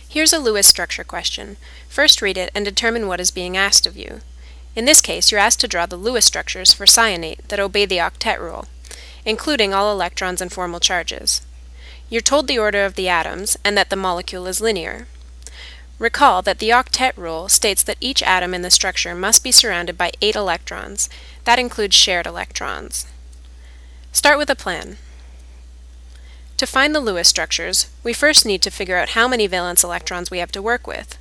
Here's a Lewis structure question. First read it and determine what is being asked of you. In this case, you're asked to draw the Lewis structures for cyanate that obey the octet rule, including all electrons and formal charges. You're told the order of the atoms and that the molecule is linear. Recall that the octet rule states that each atom in the structure must be surrounded by 8 electrons. That includes shared electrons. Start with a plan. To find the Lewis structures, we first need to figure out how many valence electrons we have to work with.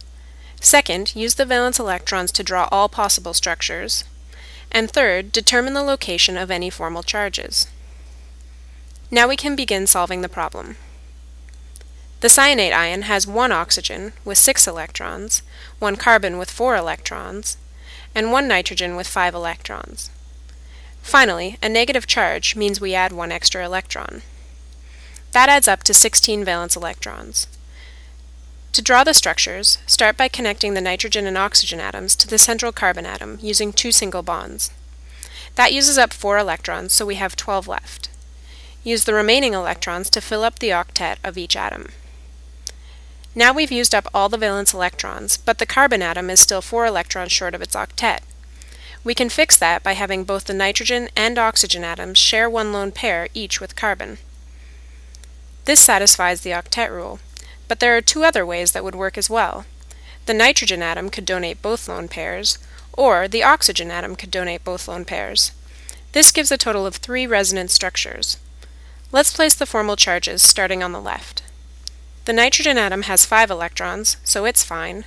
Second, use the valence electrons to draw all possible structures. And third, determine the location of any formal charges. Now we can begin solving the problem. The cyanate ion has 1 oxygen with 6 electrons, 1 carbon with 4 electrons, and 1 nitrogen with 5 electrons. Finally, a negative charge means we add 1 extra electron. That adds up to 16 valence electrons. To draw the structures, start by connecting the nitrogen and oxygen atoms to the central carbon atom using 2 single bonds. That uses up 4 electrons, so we have 12 left. Use the remaining electrons to fill up the octet of each atom. Now we've used up all the valence electrons, but the carbon atom is still 4 electrons short of its octet. We can fix that by having both the nitrogen and oxygen atoms share 1 lone pair each with carbon. This satisfies the octet rule, but there are 2 other ways that would work as well. The nitrogen atom could donate both lone pairs, or the oxygen atom could donate both lone pairs. This gives a total of 3 resonance structures. Let's place the formal charges starting on the left. The nitrogen atom has 5 electrons, so it's fine.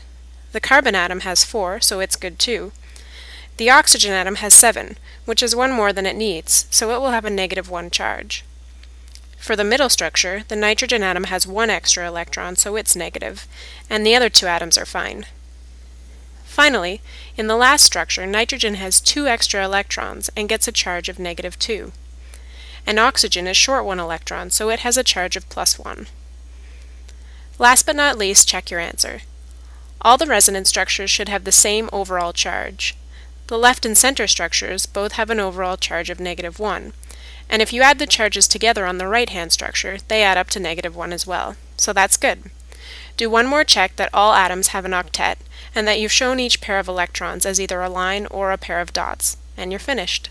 The carbon atom has 4, so it's good too. The oxygen atom has 7, which is 1 more than it needs, so it will have a -1 charge. For the middle structure, the nitrogen atom has 1 extra electron, so it's negative, and the other 2 atoms are fine. Finally, in the last structure, nitrogen has 2 extra electrons and gets a charge of -2. And oxygen is short 1 electron, so it has a charge of +1. Last but not least, check your answer. All the resonance structures should have the same overall charge. The left and center structures both have an overall charge of -1, and if you add the charges together on the right-hand structure, they add up to -1 as well. So that's good. Do one more check that all atoms have an octet, and that you've shown each pair of electrons as either a line or a pair of dots, and you're finished.